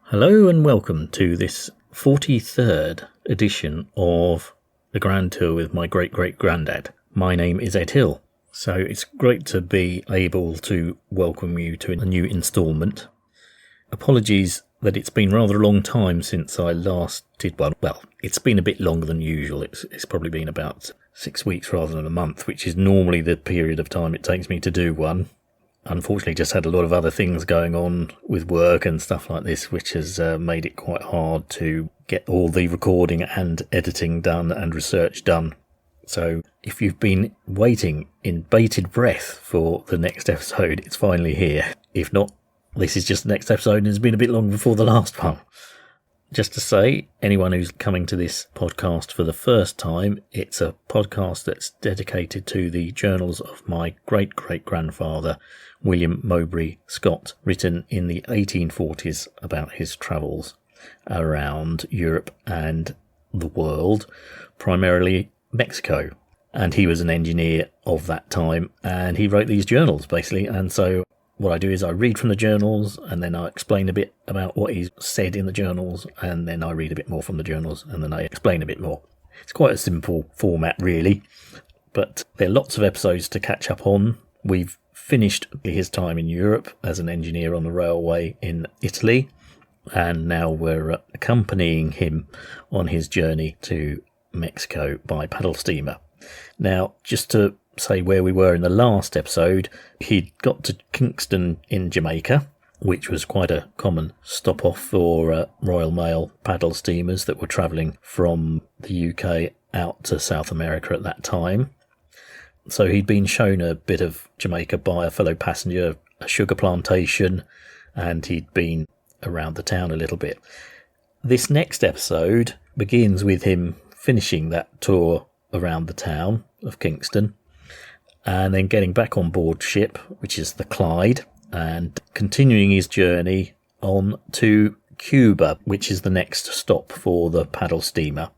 Hello and welcome to this 43rd edition of the Grand Tour with my great-great-granddad. My name is Ed Hill, so it's great to be able to welcome you to a new instalment. Apologies that it's been rather a long time since I last did one. Well, it's been a bit longer than usual. It's probably been about 6 weeks rather than a month, which is normally the period of time it takes me to do one. Unfortunately, just had a lot of other things going on with work and stuff like this, which has made it quite hard to get all the recording and editing done and research done. So if you've been waiting in bated breath for the next episode, it's finally here. If not, this is just the next episode and it's been a bit long before the last one. Just to say, anyone who's coming to this podcast for the first time, it's a podcast that's dedicated to the journals of my great-great-grandfather, William Mowbray Scott, written in the 1840s about his travels around Europe and the world, primarily Mexico. And he was an engineer of that time, and he wrote these journals, basically. And so what I do is I read from the journals, and then I explain a bit about what he's said in the journals, and then I read a bit more from the journals, and then I explain a bit more. It's quite a simple format, really, but there are lots of episodes to catch up on. We've finished his time in Europe as an engineer on the railway in Italy, and now we're accompanying him on his journey to Mexico by paddle steamer. Now, just to say where we were in the last episode, he'd got to Kingston in Jamaica, which was quite a common stop-off for Royal Mail paddle steamers that were travelling from the UK out to South America at that time. So he'd been shown a bit of Jamaica by a fellow passenger, a sugar plantation, and he'd been around the town a little bit. This next episode begins with him finishing that tour around the town of Kingston, and then getting back on board ship, which is the Clyde, and continuing his journey on to Cuba, which is the next stop for the paddle steamer.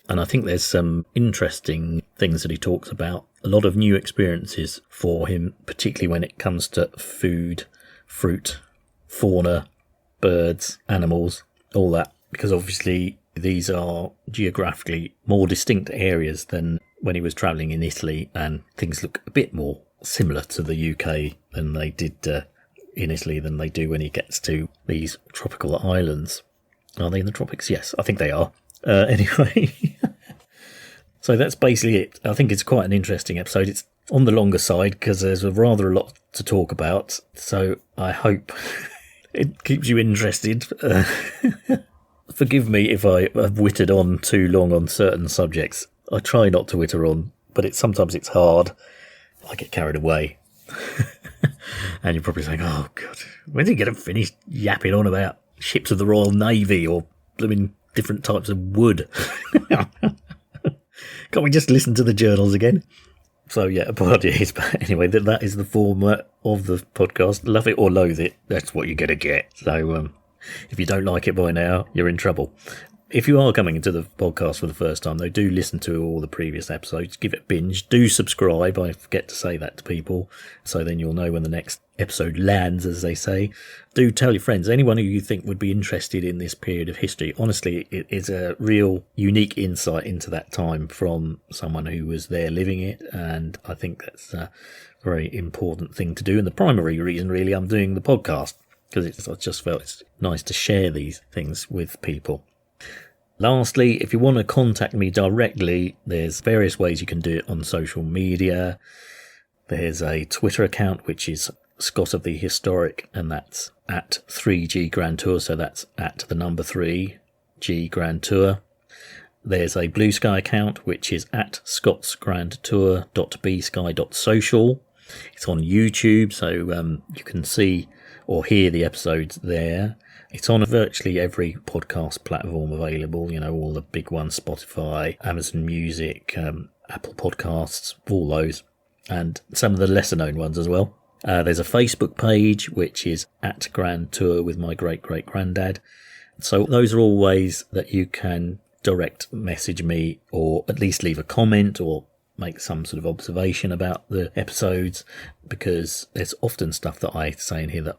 And I think there's some interesting things that he talks about, a lot of new experiences for him, particularly when it comes to food, fruit, fauna, birds, animals, all that, because obviously these are geographically more distinct areas than when he was travelling in Italy, and things look a bit more similar to the UK than they did in Italy than they do when he gets to these tropical islands. Are they in the tropics? Yes, I think they are. Anyway, so that's basically it. I think it's quite an interesting episode. It's on the longer side because there's rather a lot to talk about, so I hope it keeps you interested. Forgive me if I have whittered on too long on certain subjects. I try not to witter on, but sometimes it's hard. I get carried away. And you're probably saying, oh, God, when's he going to finish yapping on about ships of the Royal Navy or blooming different types of wood? Can't we just listen to the journals again? So, yeah, apologies. But anyway, that is the format of the podcast. Love it or loathe it, that's what you're going to get. So, if you don't like it by now, you're in trouble. If you are coming into the podcast for the first time, though, do listen to all the previous episodes. Give it a binge. Do subscribe. I forget to say that to people. So then you'll know when the next episode lands, as they say. Do tell your friends. Anyone who you think would be interested in this period of history. Honestly, it is a real unique insight into that time from someone who was there living it. And I think that's a very important thing to do. And the primary reason, really, I'm doing the podcast. Because I just felt it's nice to share these things with people. Lastly, if you want to contact me directly, there's various ways you can do it on social media. There's a Twitter account, which is Scott of the Historic, and that's at 3G Grand Tour, so that's at the number 3G Grand Tour. There's a Blue Sky account, which is at scottsgrandtour.bsky.social. It's on YouTube, so you can see or hear the episodes there. It's on virtually every podcast platform available, all the big ones, Spotify, Amazon Music, Apple Podcasts, all those, and some of the lesser known ones as well. There's a Facebook page, which is at Grand Tour with my great-great-granddad. So those are all ways that you can direct message me or at least leave a comment or make some sort of observation about the episodes, because there's often stuff that I say in here that,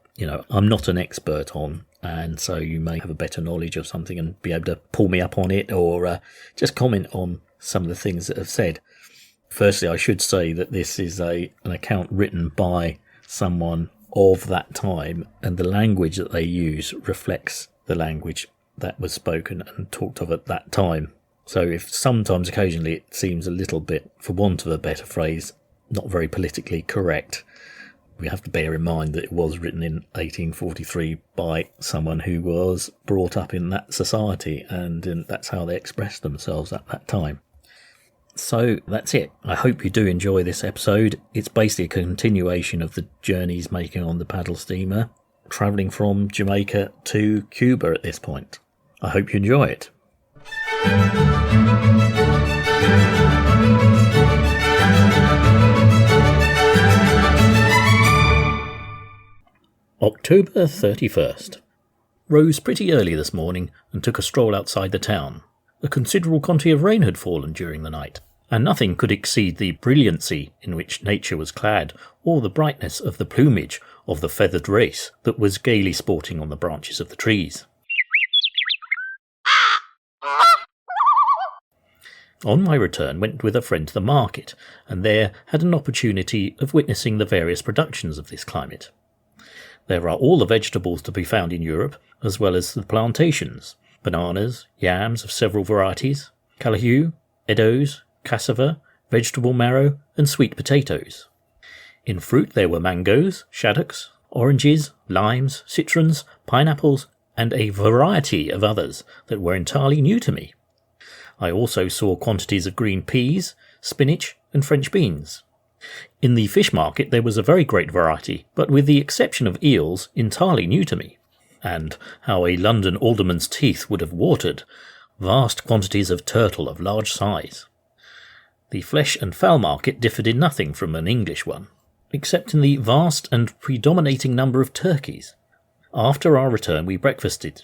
I'm not an expert on, and so you may have a better knowledge of something and be able to pull me up on it, or just comment on some of the things that I've said. Firstly, I should say that this is an account written by someone of that time, and the language that they use reflects the language that was spoken and talked of at that time. So if sometimes, occasionally, it seems a little bit, for want of a better phrase, not very politically correct, we have to bear in mind that it was written in 1843 by someone who was brought up in that society, and that's how they expressed themselves at that time. So that's it. I hope you do enjoy this episode. It's basically a continuation of the journeys making on the paddle steamer, travelling from Jamaica to Cuba at this point. I hope you enjoy it. October 31st. Rose pretty early this morning and took a stroll outside the town. A considerable quantity of rain had fallen during the night, and nothing could exceed the brilliancy in which nature was clad, or the brightness of the plumage of the feathered race that was gaily sporting on the branches of the trees. On my return, went with a friend to the market, and there had an opportunity of witnessing the various productions of this climate. There are all the vegetables to be found in Europe, as well as the plantations: bananas, yams of several varieties, callahoo, eddos, cassava, vegetable marrow, and sweet potatoes. In fruit there were mangoes, shaddocks, oranges, limes, citrons, pineapples, and a variety of others that were entirely new to me. I also saw quantities of green peas, spinach, and French beans. In the fish market there was a very great variety, but with the exception of eels, entirely new to me. And how a London alderman's teeth would have watered, vast quantities of turtle of large size. The flesh and fowl market differed in nothing from an English one, except in the vast and predominating number of turkeys. After our return we breakfasted,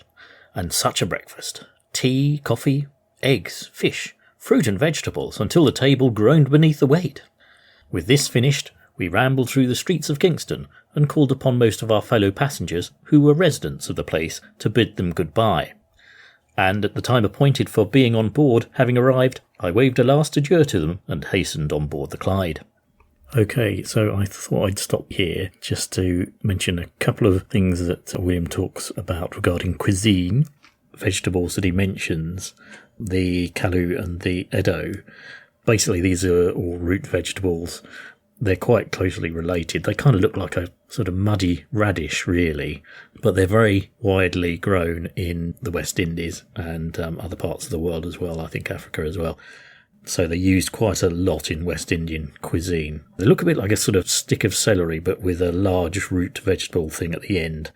and such a breakfast! Tea, coffee, eggs, fish, fruit and vegetables, until the table groaned beneath the weight. With this finished, we rambled through the streets of Kingston, and called upon most of our fellow passengers, who were residents of the place, to bid them good-bye. And at the time appointed for being on board having arrived, I waved a last adieu to them, and hastened on board the Clyde. Okay, so I thought I'd stop here just to mention a couple of things that William talks about regarding cuisine. Vegetables that he mentions, the callahoo and the eddo. Basically, these are all root vegetables. They're quite closely related. They kind of look like a sort of muddy radish, really, but they're very widely grown in the West Indies and other parts of the world as well, I think Africa as well. So they're used quite a lot in West Indian cuisine. They look a bit like a sort of stick of celery, but with a large root vegetable thing at the end.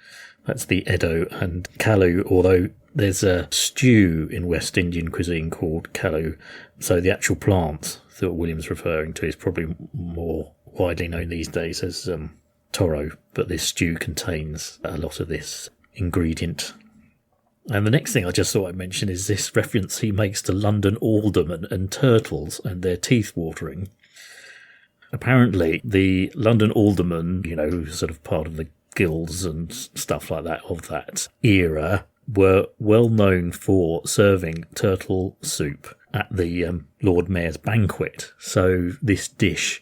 That's the eddo and callahoo, although there's a stew in West Indian cuisine called callahoo. So the actual plant that William's referring to is probably more widely known these days as toro, but this stew contains a lot of this ingredient. And the next thing I just thought I'd mention is this reference he makes to London aldermen and turtles and their teeth watering. Apparently the London aldermen, sort of part of the guilds and stuff like that of that era, were well known for serving turtle soup at the Lord Mayor's banquet. So this dish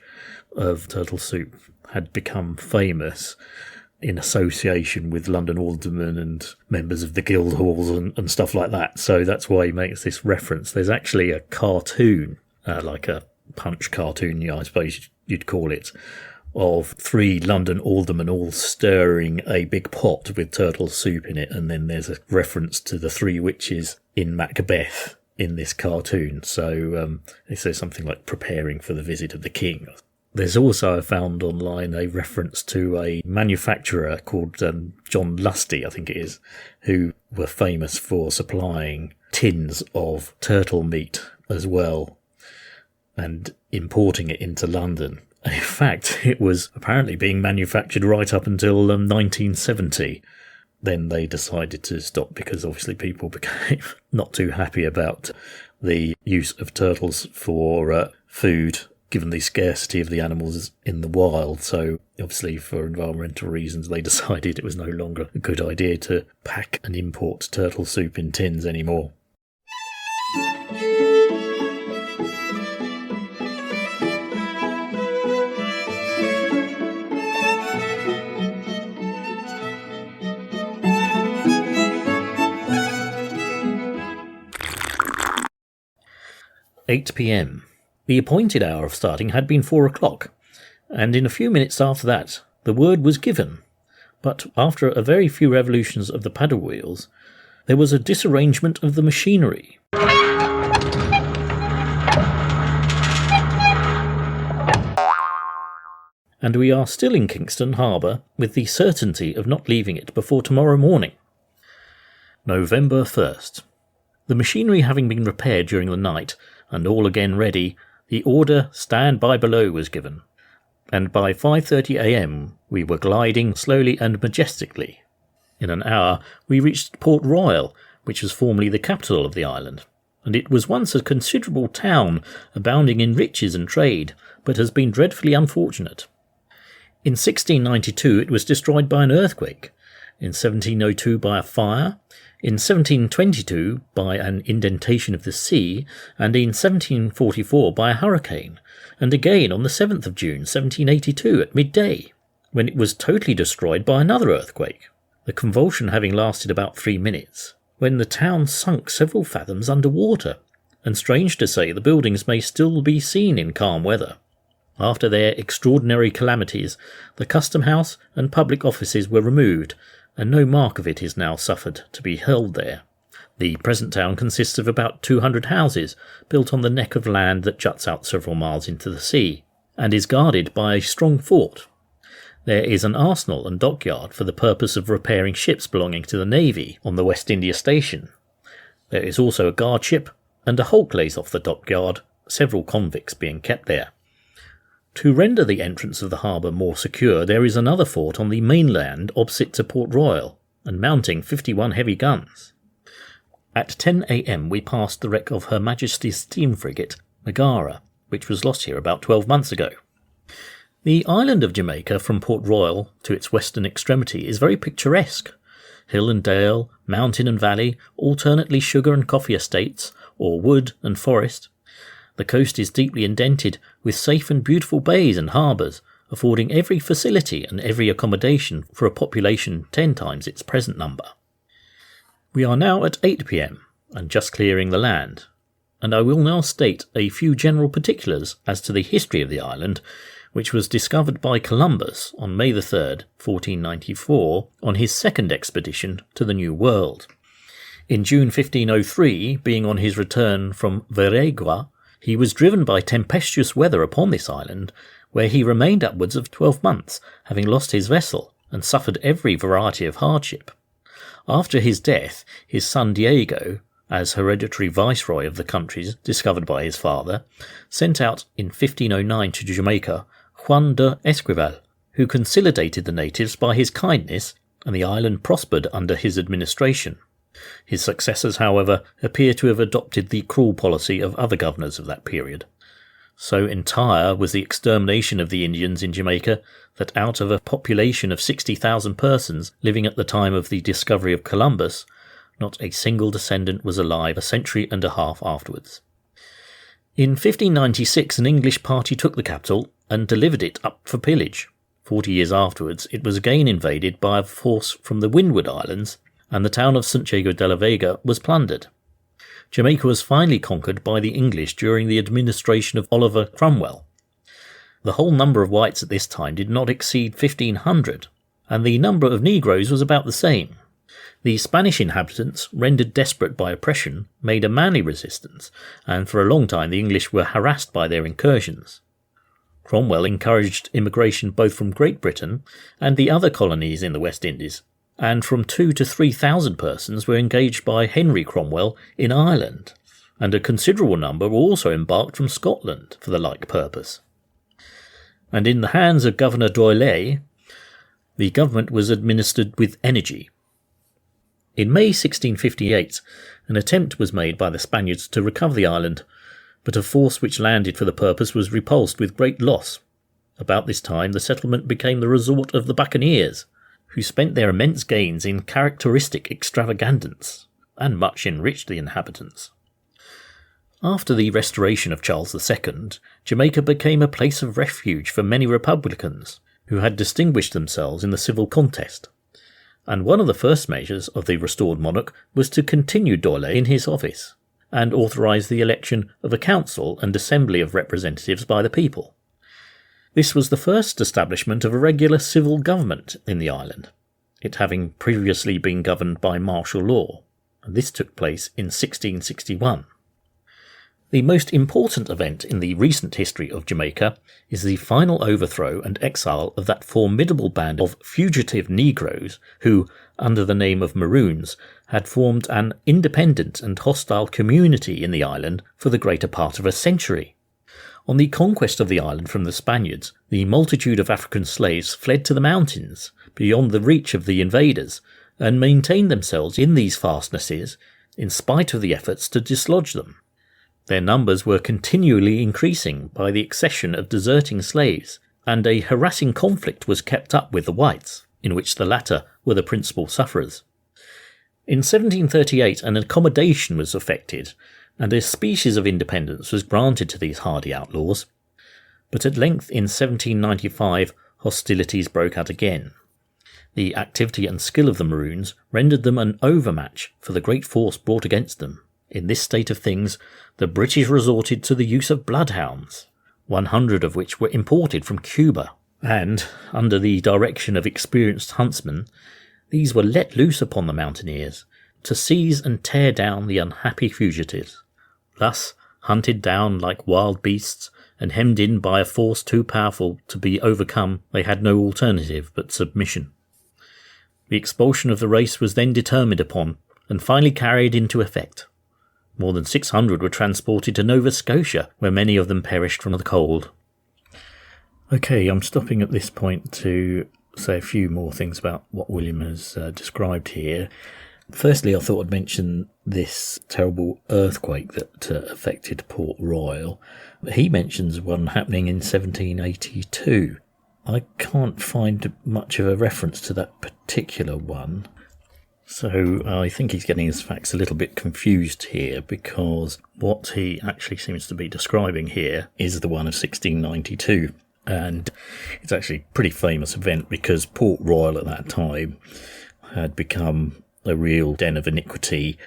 of turtle soup had become famous in association with London aldermen and members of the guild halls and stuff like that. So that's why he makes this reference. There's actually a cartoon, like a Punch cartoon, I suppose you'd call it, of 3 London aldermen all stirring a big pot with turtle soup in it, and then there's a reference to the 3 witches in Macbeth in this cartoon. So it says something like preparing for the visit of the king. There's also, I found online, a reference to a manufacturer called John Lusty, I think it is, who were famous for supplying tins of turtle meat as well and importing it into London. In fact, it was apparently being manufactured right up until 1970. Then they decided to stop because obviously people became not too happy about the use of turtles for food given the scarcity of the animals in the wild. So obviously for environmental reasons they decided it was no longer a good idea to pack and import turtle soup in tins anymore. "8 p.m. The appointed hour of starting had been 4 o'clock, and in a few minutes after that the word was given. But after a very few revolutions of the paddle wheels, there was a disarrangement of the machinery. And we are still in Kingston Harbour with the certainty of not leaving it before tomorrow morning. November 1st. The machinery having been repaired during the night, and all again ready, the order 'Stand by below' was given, and by 5:30 a.m. we were gliding slowly and majestically. In an hour we reached Port Royal, which was formerly the capital of the island, and it was once a considerable town abounding in riches and trade, but has been dreadfully unfortunate. In 1692 it was destroyed by an earthquake, in 1702 by a fire, in 1722 by an indentation of the sea, and in 1744 by a hurricane, and again on the 7th of June 1782 at midday, when it was totally destroyed by another earthquake, the convulsion having lasted about 3 minutes, when the town sunk several fathoms under water, and strange to say the buildings may still be seen in calm weather. After their extraordinary calamities, the custom house and public offices were removed, and no mark of it is now suffered to be held there. The present town consists of about 200 houses, built on the neck of land that juts out several miles into the sea, and is guarded by a strong fort. There is an arsenal and dockyard for the purpose of repairing ships belonging to the Navy on the West India Station. There is also a guard ship, and a hulk lays off the dockyard, several convicts being kept there. To render the entrance of the harbour more secure, there is another fort on the mainland opposite to Port Royal, and mounting 51 heavy guns. At 10 a.m. we passed the wreck of Her Majesty's steam frigate, Megara, which was lost here about 12 months ago. The island of Jamaica from Port Royal to its western extremity is very picturesque. Hill and dale, mountain and valley, alternately sugar and coffee estates, or wood and forest. The coast is deeply indented, with safe and beautiful bays and harbours, affording every facility and every accommodation for a population 10 times its present number. We are now at 8 p.m, and just clearing the land, and I will now state a few general particulars as to the history of the island, which was discovered by Columbus on May the 3rd, 1494, on his second expedition to the New World. In June 1503, being on his return from Veragua, he was driven by tempestuous weather upon this island, where he remained upwards of 12 months, having lost his vessel, and suffered every variety of hardship. After his death, his son Diego, as hereditary viceroy of the countries discovered by his father, sent out in 1509 to Jamaica Juan de Esquivel, who conciliated the natives by his kindness, and the island prospered under his administration. His successors, however, appear to have adopted the cruel policy of other governors of that period. So entire was the extermination of the Indians in Jamaica that out of a population of 60,000 persons living at the time of the discovery of Columbus, not a single descendant was alive a century and a half afterwards. In 1596 an English party took the capital and delivered it up for pillage. 40 years afterwards it was again invaded by a force from the Windward Islands, and the town of St. Diego de la Vega was plundered. Jamaica was finally conquered by the English during the administration of Oliver Cromwell. The whole number of whites at this time did not exceed 1,500, and the number of Negroes was about the same. The Spanish inhabitants, rendered desperate by oppression, made a manly resistance, and for a long time the English were harassed by their incursions. Cromwell encouraged immigration both from Great Britain and the other colonies in the West Indies, and from 2,000 to 3,000 persons were engaged by Henry Cromwell in Ireland, and a considerable number were also embarked from Scotland for the like purpose. And in the hands of Governor D'Oyley, the government was administered with energy. In May 1658, an attempt was made by the Spaniards to recover the island, but a force which landed for the purpose was repulsed with great loss. About this time, the settlement became the resort of the buccaneers, who spent their immense gains in characteristic extravagance, and much enriched the inhabitants. After the restoration of Charles II, Jamaica became a place of refuge for many Republicans, who had distinguished themselves in the civil contest, and one of the first measures of the restored monarch was to continue Doyle in his office, and authorise the election of a council and assembly of representatives by the people. This was the first establishment of a regular civil government in the island, it having previously been governed by martial law, and this took place in 1661. The most important event in the recent history of Jamaica is the final overthrow and exile of that formidable band of fugitive Negroes who, under the name of Maroons, had formed an independent and hostile community in the island for the greater part of a century. On the conquest of the island from the Spaniards, the multitude of African slaves fled to the mountains, beyond the reach of the invaders, and maintained themselves in these fastnesses, in spite of the efforts to dislodge them. Their numbers were continually increasing by the accession of deserting slaves, and a harassing conflict was kept up with the whites, in which the latter were the principal sufferers. In 1738 an accommodation was effected, and a species of independence was granted to these hardy outlaws. But at length in 1795 hostilities broke out again. The activity and skill of the Maroons rendered them an overmatch for the great force brought against them. In this state of things, the British resorted to the use of bloodhounds, 100 of which were imported from Cuba, and, under the direction of experienced huntsmen, these were let loose upon the mountaineers, to seize and tear down the unhappy fugitives. Thus, hunted down like wild beasts, and hemmed in by a force too powerful to be overcome, they had no alternative but submission. The expulsion of the race was then determined upon, and finally carried into effect. More than 600 were transported to Nova Scotia, where many of them perished from the cold. Okay, I'm stopping at this point to say a few more things about what William has described here. Firstly, I thought I'd mention this terrible earthquake that affected Port Royal. He mentions one happening in 1782. I can't find much of a reference to that particular one. So I think he's getting his facts a little bit confused here, because what he actually seems to be describing here is the one of 1692. And it's actually a pretty famous event because Port Royal at that time had become a real den of iniquity.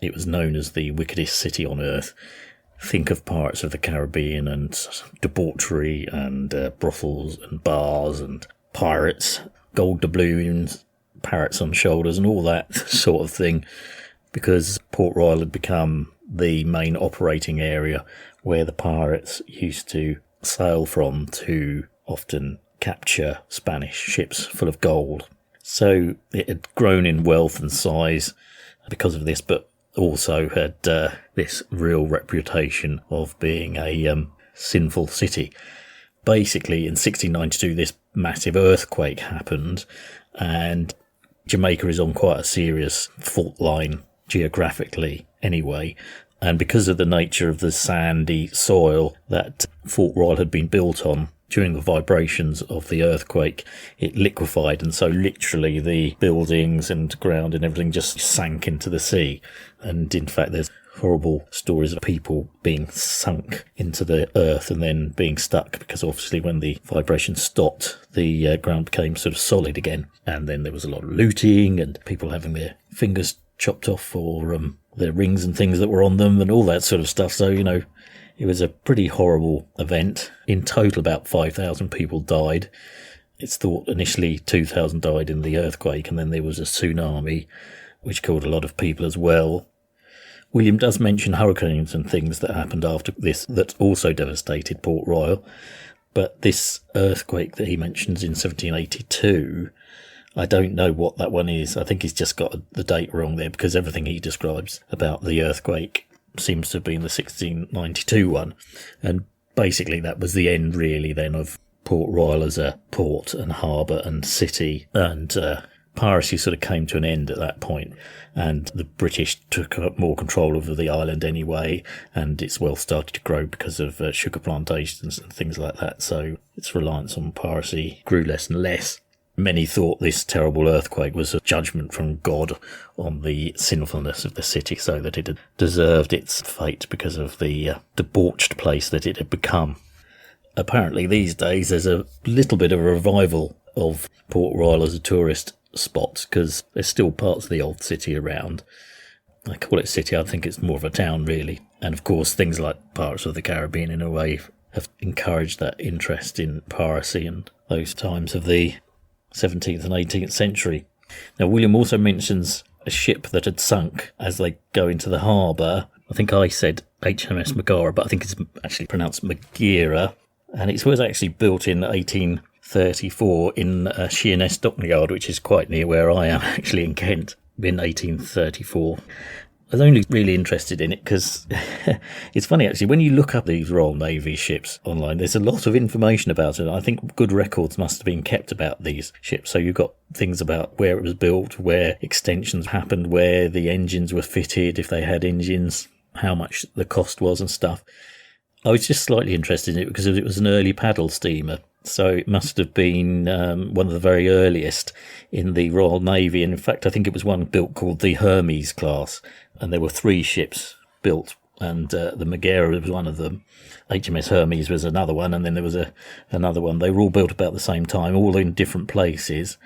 It was known as the wickedest city on earth. Think of Pirates of the Caribbean and debauchery and brothels and bars and pirates, gold doubloons, parrots on shoulders and all that sort of thing, because Port Royal had become the main operating area where the pirates used to sail from to often capture Spanish ships full of gold. So it had grown in wealth and size because of this, but also had this real reputation of being a sinful city. Basically, in 1692, this massive earthquake happened, and Jamaica is on quite a serious fault line geographically anyway, and because of the nature of the sandy soil that Fort Royal had been built on, during the vibrations of the earthquake, it liquefied, and so literally the buildings and ground and everything just sank into the sea. And in fact, there's horrible stories of people being sunk into the earth and then being stuck, because obviously when the vibration stopped, the ground became sort of solid again. And then there was a lot of looting and people having their fingers chopped off for their rings and things that were on them and all that sort of stuff. So, it was a pretty horrible event. In total, about 5,000 people died. It's thought initially 2,000 died in the earthquake, and then there was a tsunami, which killed a lot of people as well. William does mention hurricanes and things that happened after this that also devastated Port Royal. But this earthquake that he mentions in 1782, I don't know what that one is. I think he's just got the date wrong there, because everything he describes about the earthquake seems to have been the 1692 one. And basically that was the end really then of Port Royal as a port and harbour and city, and piracy sort of came to an end at that point, and the British took up more control over the island anyway, and its wealth started to grow because of sugar plantations and things like that. So its reliance on piracy grew less and less. Many thought this terrible earthquake was a judgment from God on the sinfulness of the city, so that it had deserved its fate because of the debauched place that it had become. Apparently these days there's a little bit of a revival of Port Royal as a tourist spot, because there's still parts of the old city around. I call it city, I think it's more of a town really. And of course things like Pirates of the Caribbean in a way have encouraged that interest in piracy and those times of the 17th and 18th century. Now William also mentions a ship that had sunk as they go into the harbour. I think I said HMS Megara, but I think it's actually pronounced Magira, and it was actually built in 1834 in Sheerness Dockyard, which is quite near where I am actually in Kent, in 1834. I was only really interested in it because it's funny actually, when you look up these Royal Navy ships online, there's a lot of information about it. I think good records must have been kept about these ships. So you've got things about where it was built, where extensions happened, where the engines were fitted, if they had engines, how much the cost was and stuff. I was just slightly interested in it because it was an early paddle steamer. So it must have been one of the very earliest in the Royal Navy. And in fact, I think it was one built called the Hermes class. And there were 3 ships built, and the Magira was one of them. HMS Hermes was another one, and then there was another one. They were all built about the same time, all in different places,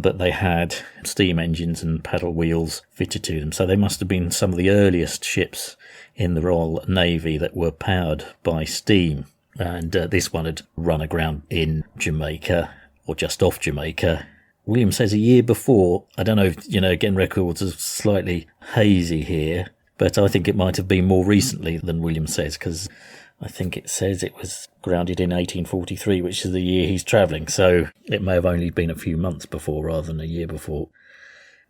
but they had steam engines and paddle wheels fitted to them. So they must have been some of the earliest ships in the Royal Navy that were powered by steam. And this one had run aground in Jamaica, or just off Jamaica. William says a year before. I don't know if, again, records are slightly hazy here, but I think it might have been more recently than William says, because I think it says it was grounded in 1843, which is the year he's travelling. So it may have only been a few months before rather than a year before.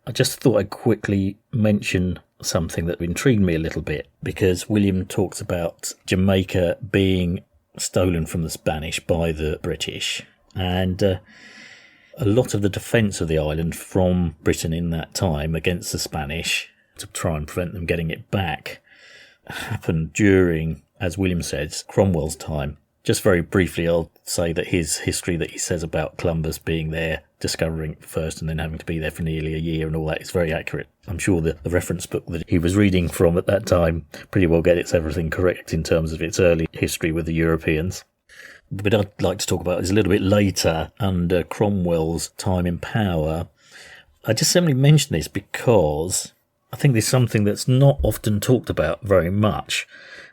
I just thought I'd quickly mention something that intrigued me a little bit, because William talks about Jamaica being stolen from the Spanish by the British, and a lot of the defence of the island from Britain in that time against the Spanish to try and prevent them getting it back happened during, as William says, Cromwell's time. Just very briefly, I'll say that his history that he says about Columbus being there, discovering it first and then having to be there for nearly a year and all that is very accurate. I'm sure the reference book that he was reading from at that time pretty well gets everything correct in terms of its early history with the Europeans. But I'd like to talk about is a little bit later, under Cromwell's time in power. I just simply mention this because I think there's something that's not often talked about very much.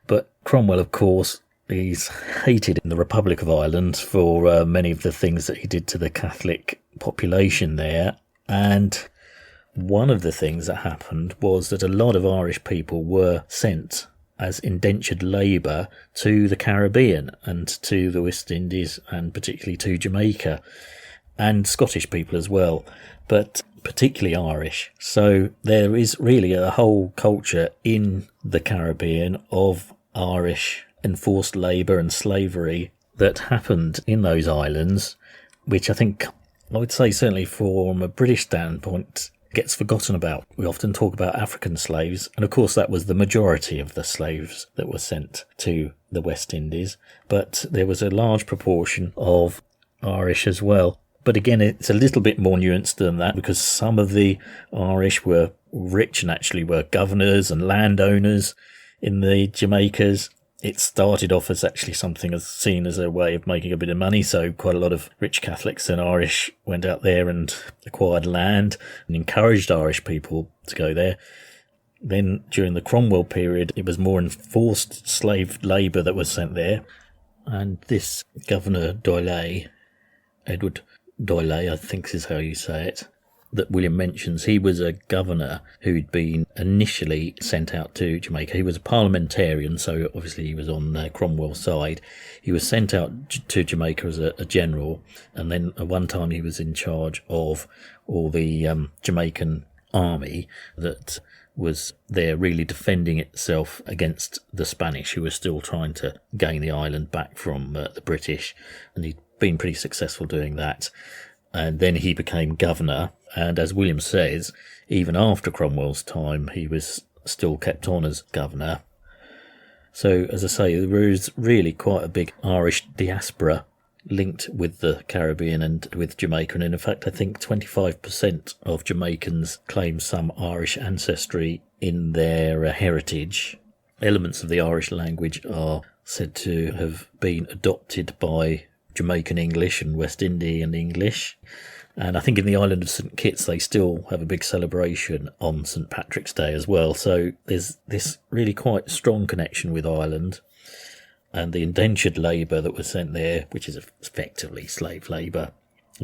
But Cromwell, of course, is hated in the Republic of Ireland for many of the things that he did to the Catholic population there. And one of the things that happened was that a lot of Irish people were sent as indentured labour to the Caribbean and to the West Indies, and particularly to Jamaica, and Scottish people as well, but particularly Irish. So there is really a whole culture in the Caribbean of Irish enforced labour and slavery that happened in those islands, which I think, I would say certainly from a British standpoint, gets forgotten about. We often talk about African slaves, and of course that was the majority of the slaves that were sent to the West Indies, but there was a large proportion of Irish as well. But again, it's a little bit more nuanced than that, because some of the Irish were rich and actually were governors and landowners in the Jamaicas. It started off as actually something as seen as a way of making a bit of money, so quite a lot of rich Catholics and Irish went out there and acquired land and encouraged Irish people to go there. Then during the Cromwell period, it was more enforced slave labour that was sent there, and this Governor Doyle, Edward Doyle, I think is how you say it, that William mentions, he was a governor who'd been initially sent out to Jamaica. He was a parliamentarian, so obviously he was on Cromwell's side. He was sent out to Jamaica as a general, and then at one time he was in charge of all the Jamaican army that was there really defending itself against the Spanish, who were still trying to gain the island back from the British, and he'd been pretty successful doing that. and then he became governor. And as William says, even after Cromwell's time, he was still kept on as governor. So, as I say, there is really quite a big Irish diaspora linked with the Caribbean and with Jamaica. And in fact, I think 25% of Jamaicans claim some Irish ancestry in their heritage. Elements of the Irish language are said to have been adopted by Jamaican English and West Indian English. And I think in the island of St Kitts, they still have a big celebration on St Patrick's Day as well. So there's this really quite strong connection with Ireland. And the indentured labour that was sent there, which is effectively slave labour.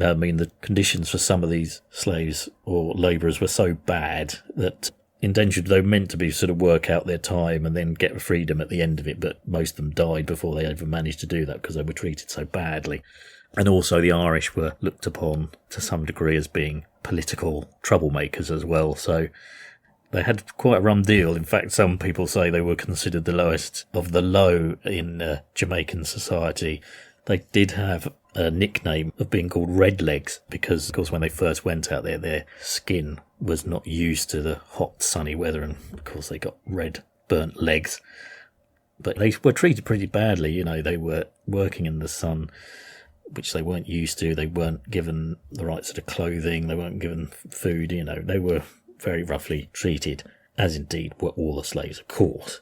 I mean, the conditions for some of these slaves or labourers were so bad that indentured, though, meant to be sort of work out their time and then get freedom at the end of it, but most of them died before they ever managed to do that because they were treated so badly. And also the Irish were looked upon to some degree as being political troublemakers as well, so they had quite a rum deal. In fact, some people say they were considered the lowest of the low in Jamaican society. They did have a nickname of being called red legs because, of course, when they first went out there, their skin was not used to the hot, sunny weather, and of course they got red, burnt legs. But they were treated pretty badly. You know, they were working in the sun, which they weren't used to. They weren't given the right sort of clothing. They weren't given food. You know, they were very roughly treated, as indeed were all the slaves, of course.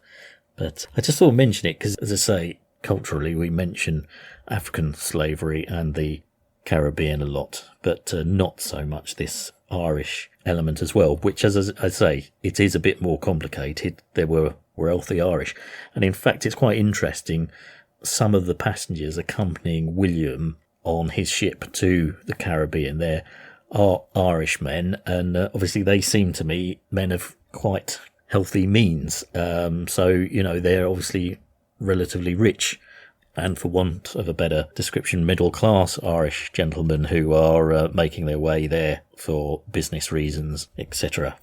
But I just thought I'd mention it because, as I say, culturally we mention African slavery and the Caribbean a lot, but not so much this Irish element as well, which, as I say, it is a bit more complicated. There were wealthy Irish. And in fact, it's quite interesting. Some of the passengers accompanying William on his ship to the Caribbean there are Irishmen, and obviously they seem to me men of quite healthy means. So, you know, they're obviously relatively rich, and for want of a better description, middle-class Irish gentlemen who are making their way there for business reasons, etc.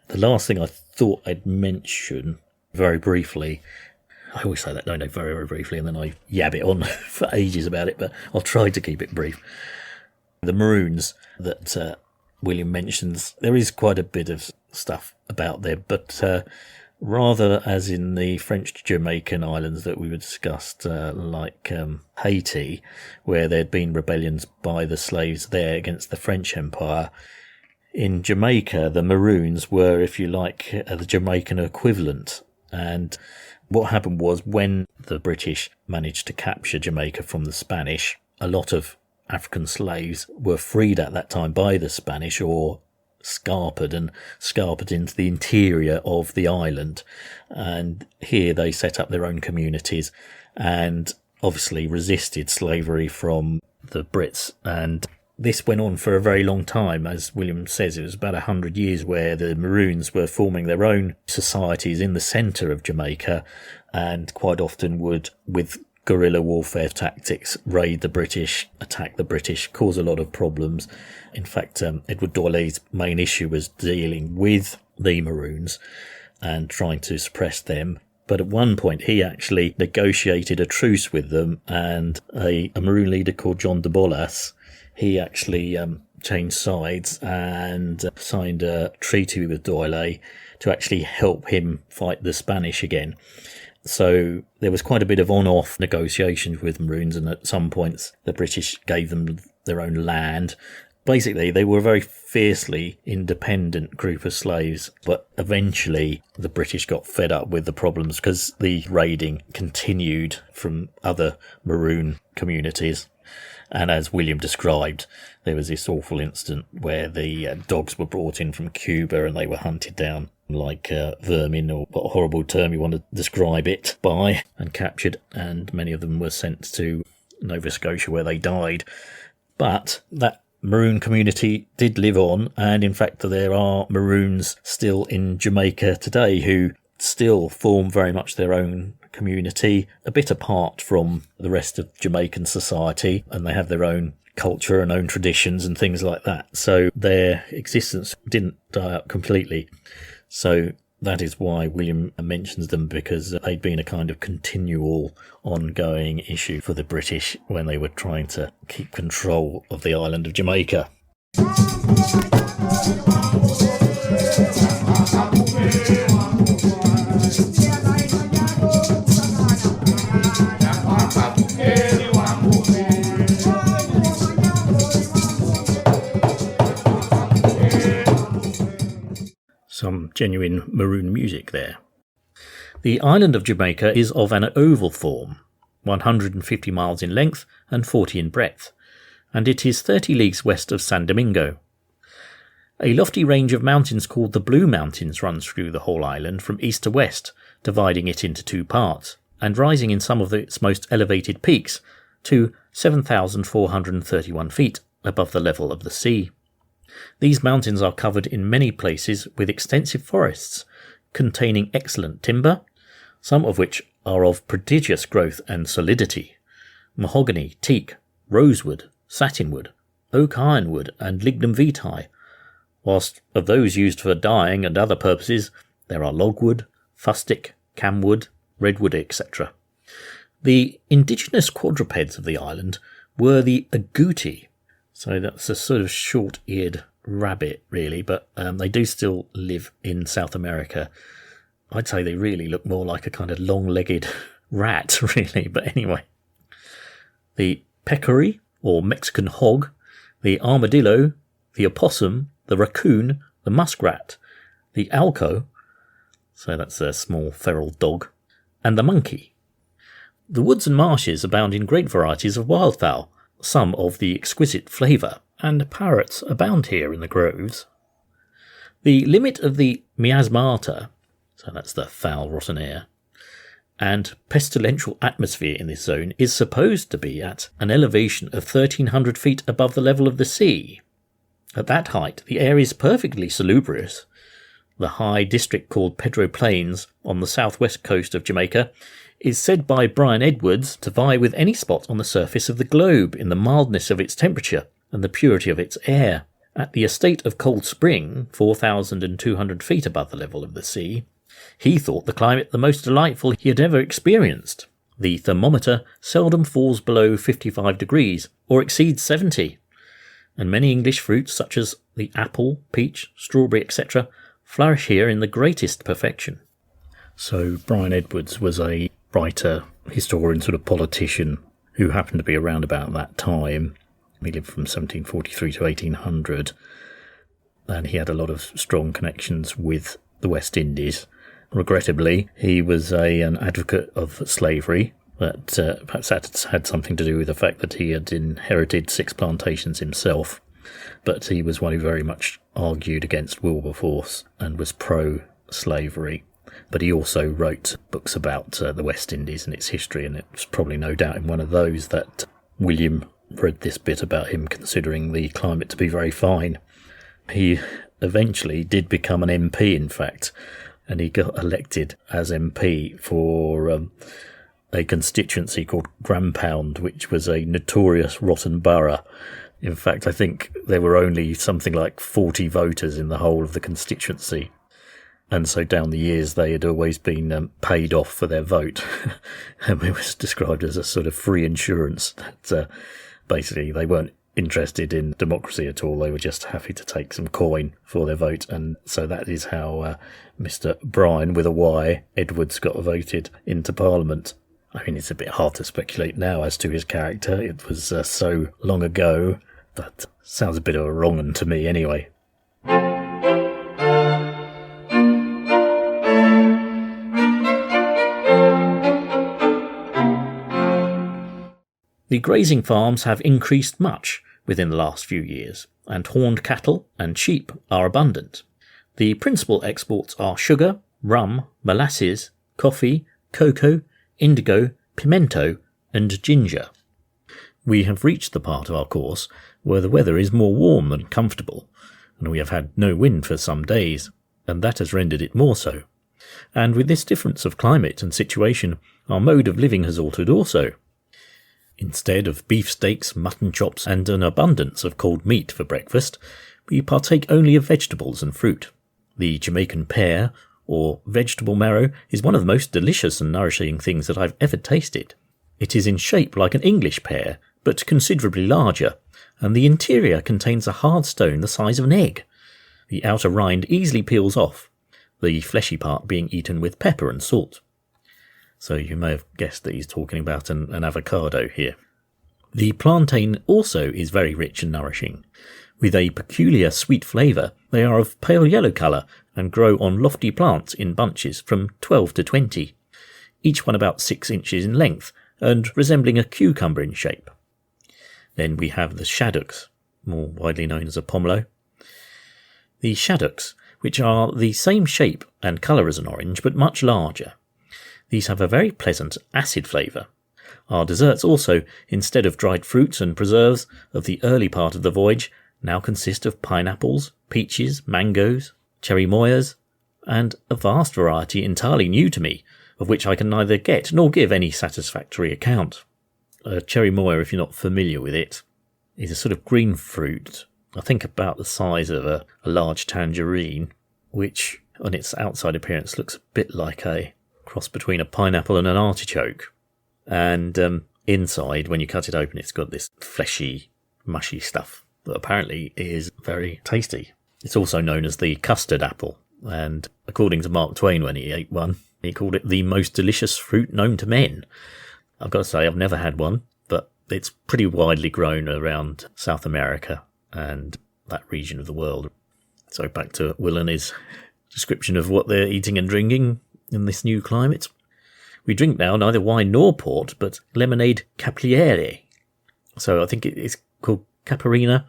The last thing I thought I'd mention very briefly, I always say that, don't I, very, very briefly, and then I yab it on for ages about it, but I'll try to keep it brief. The Maroons that William mentions, there is quite a bit of stuff about there, but rather as in the French Jamaican islands that we discussed, like Haiti, where there had been rebellions by the slaves there against the French Empire, in Jamaica, the Maroons were, if you like, the Jamaican equivalent. And what happened was, when the British managed to capture Jamaica from the Spanish, a lot of African slaves were freed at that time by the Spanish, or scarpered into the interior of the island. And here they set up their own communities and obviously resisted slavery from the Brits. And this went on for a very long time. As William says, it was about 100 years where the Maroons were forming their own societies in the centre of Jamaica, and quite often would, with guerrilla warfare tactics, raid the British, attack the British, cause a lot of problems. In fact, Edward D'Oylé's main issue was dealing with the Maroons and trying to suppress them. But at one point, he actually negotiated a truce with them, and a Maroon leader called John de Bolas, he actually changed sides and signed a treaty with D'Oylé to actually help him fight the Spanish again. So there was quite a bit of on-off negotiations with Maroons, and at some points the British gave them their own land. Basically, they were a very fiercely independent group of slaves, but eventually the British got fed up with the problems because the raiding continued from other Maroon communities. And as William described, there was this awful incident where the dogs were brought in from Cuba and they were hunted down like vermin, or what horrible term you want to describe it by, and captured, and many of them were sent to Nova Scotia where they died. But that Maroon community did live on, and in fact there are Maroons still in Jamaica today who still form very much their own community, a bit apart from the rest of Jamaican society, and they have their own culture and own traditions and things like that. So their existence didn't die out completely. So That is why William mentions them, because they'd been a kind of continual, ongoing issue for the British when they were trying to keep control of the island of Jamaica. Some genuine maroon music there. The island of Jamaica is of an oval form, 150 miles in length and 40 in breadth, and it is 30 leagues west of San Domingo. A lofty range of mountains called the Blue Mountains runs through the whole island from east to west, dividing it into two parts, and rising in some of its most elevated peaks to 7,431 feet above the level of the sea. These mountains are covered in many places with extensive forests, containing excellent timber, some of which are of prodigious growth and solidity: mahogany, teak, rosewood, satinwood, oak ironwood, and lignum vitae, whilst of those used for dyeing and other purposes there are logwood, fustic, camwood, redwood, etc. The indigenous quadrupeds of the island were the agouti. So that's a sort of short-eared rabbit, really, but they do still live in South America. I'd say they really look more like a kind of long-legged rat, really, but anyway. The peccary, or Mexican hog, the armadillo, the opossum, the raccoon, the muskrat, the alco, so that's a small feral dog, and the monkey. The woods and marshes abound in great varieties of wildfowl, some of the exquisite flavour, and parrots abound here in the groves. The limit of the miasmata, so that's the foul rotten air, and pestilential atmosphere in this zone is supposed to be at an elevation of 1,300 feet above the level of the sea. At that height, the air is perfectly salubrious. The high district called Pedro Plains on the southwest coast of Jamaica is said by Brian Edwards to vie with any spot on the surface of the globe in the mildness of its temperature and the purity of its air. At the estate of Cold Spring, 4,200 feet above the level of the sea, he thought the climate the most delightful he had ever experienced. The thermometer seldom falls below 55 degrees or exceeds 70, and many English fruits such as the apple, peach, strawberry, etc. flourish here in the greatest perfection. So Brian Edwards was a writer, historian, sort of politician who happened to be around about that time. He lived from 1743 to 1800, and he had a lot of strong connections with the West Indies. Regrettably, he was an advocate of slavery, but perhaps that had something to do with the fact that he had inherited 6 plantations himself. But he was one who very much argued against Wilberforce and was pro-slavery. But he also wrote books about the West Indies and its history, and it was probably no doubt in one of those that William read this bit about him considering the climate to be very fine. He eventually did become an MP, in fact, and he got elected as MP for a constituency called Grandpound, which was a notorious rotten borough. In fact, I think there were only something like 40 voters in the whole of the constituency. And so down the years, they had always been paid off for their vote. And it was described as a sort of free insurance that basically they weren't interested in democracy at all. They were just happy to take some coin for their vote. And so that is how Mr. Brian, with a Y, Edwards, got voted into Parliament. I mean, it's a bit hard to speculate now as to his character. It was so long ago, but sounds a bit of a wrong un to me anyway. The grazing farms have increased much within the last few years, and horned cattle and sheep are abundant. The principal exports are sugar, rum, molasses, coffee, cocoa, indigo, pimento, and ginger. We have reached the part of our course where the weather is more warm and comfortable, and we have had no wind for some days, and that has rendered it more so. And with this difference of climate and situation, our mode of living has altered also. Instead of beefsteaks, mutton chops, and an abundance of cold meat for breakfast, we partake only of vegetables and fruit. The Jamaican pear, or vegetable marrow, is one of the most delicious and nourishing things that I've ever tasted. It is in shape like an English pear, but considerably larger, and the interior contains a hard stone the size of an egg. The outer rind easily peels off, the fleshy part being eaten with pepper and salt. So you may have guessed that he's talking about an avocado here. The plantain also is very rich and nourishing. With a peculiar sweet flavour, they are of pale yellow colour and grow on lofty plants in bunches from 12 to 20, each one about 6 inches in length and resembling a cucumber in shape. Then we have the shaddocks, more widely known as a pomelo. The shaddocks, which are the same shape and colour as an orange but much larger. These have a very pleasant acid flavour. Our desserts also, instead of dried fruits and preserves of the early part of the voyage, now consist of pineapples, peaches, mangoes, cherimoyas, and a vast variety entirely new to me, of which I can neither get nor give any satisfactory account. A cherimoya, if you're not familiar with it, is a sort of green fruit, I think about the size of a large tangerine, which on its outside appearance looks a bit like a cross between a pineapple and an artichoke. And inside, when you cut it open, it's got this fleshy, mushy stuff that apparently is very tasty. It's also known as the custard apple, and according to Mark Twain when he ate one, he called it the most delicious fruit known to men. I've got to say, I've never had one, but it's pretty widely grown around South America and that region of the world. So back to Will and his description of what they're eating and drinking in this new climate. We drink now neither wine nor port, but lemonade capliere. So I think it's called caparina.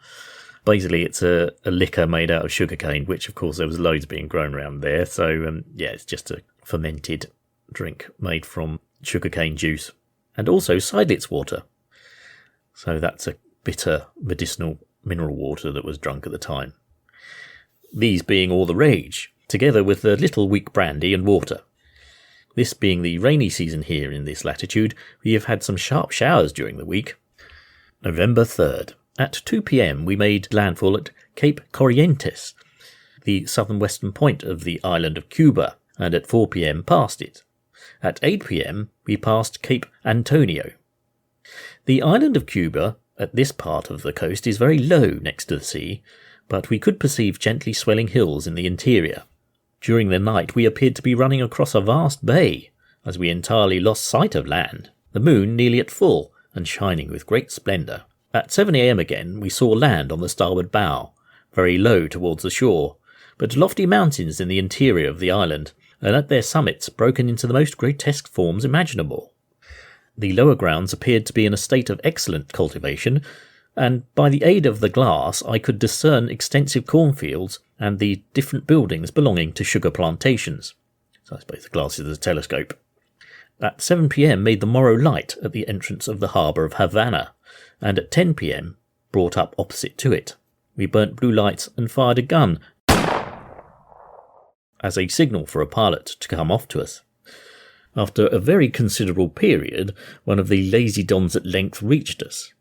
Basically, it's a liquor made out of sugarcane, which, of course, there was loads being grown around there. So, it's just a fermented drink made from sugarcane juice. And also Seidlitz water. So that's a bitter medicinal mineral water that was drunk at the time. These being all the rage, together with a little weak brandy and water. This being the rainy season here in this latitude, we have had some sharp showers during the week. November 3rd. At 2 p.m. we made landfall at Cape Corrientes, the southern western point of the island of Cuba, and at 4 p.m. passed it. At 8 p.m. we passed Cape Antonio. The island of Cuba at this part of the coast is very low next to the sea, but we could perceive gently swelling hills in the interior. During the night we appeared to be running across a vast bay, as we entirely lost sight of land, the moon nearly at full and shining with great splendour. At 7 a.m. again we saw land on the starboard bow, very low towards the shore, but lofty mountains in the interior of the island, and at their summits broken into the most grotesque forms imaginable. The lower grounds appeared to be in a state of excellent cultivation, and by the aid of the glass I could discern extensive cornfields and the different buildings belonging to sugar plantations. So I suppose the glass is a telescope. At 7 p.m. made the morrow light at the entrance of the harbour of Havana, and at 10 p.m. brought up opposite to it. We burnt blue lights and fired a gun as a signal for a pilot to come off to us. After a very considerable period, one of the lazy dons at length reached us.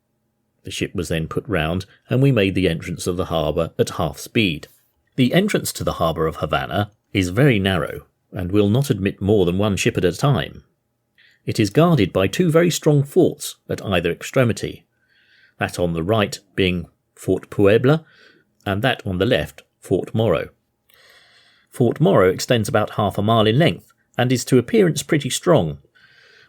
The ship was then put round, and we made the entrance of the harbour at half speed. The entrance to the harbour of Havana is very narrow, and will not admit more than one ship at a time. It is guarded by 2 very strong forts at either extremity, that on the right being Fort Puebla, and that on the left Fort Morro. Fort Morro extends about half a mile in length, and is to appearance pretty strong,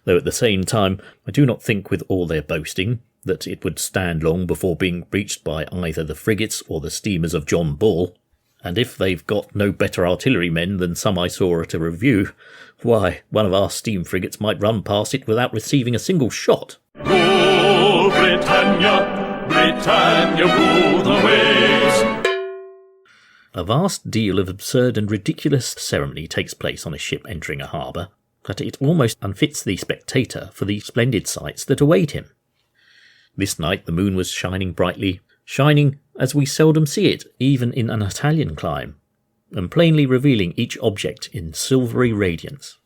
though at the same time I do not think with all their boasting that it would stand long before being breached by either the frigates or the steamers of John Bull, and if they've got no better artillerymen than some I saw at a review, why, one of our steam frigates might run past it without receiving a single shot. Rule Britannia, Britannia rule the waves. A vast deal of absurd and ridiculous ceremony takes place on a ship entering a harbour, that it almost unfits the spectator for the splendid sights that await him. This night the moon was shining brightly, shining as we seldom see it, even in an Italian clime, and plainly revealing each object in silvery radiance.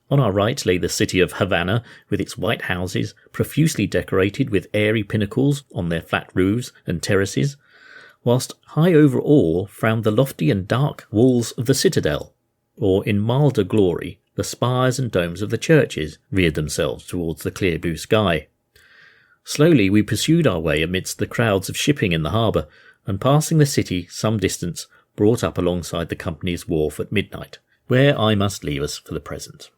On our right lay the city of Havana, with its white houses, profusely decorated with airy pinnacles on their flat roofs and terraces, whilst high over all frowned the lofty and dark walls of the citadel, or in milder glory, the spires and domes of the churches reared themselves towards the clear blue sky. Slowly we pursued our way amidst the crowds of shipping in the harbour, and passing the city some distance, brought up alongside the company's wharf at midnight, where I must leave us for the present.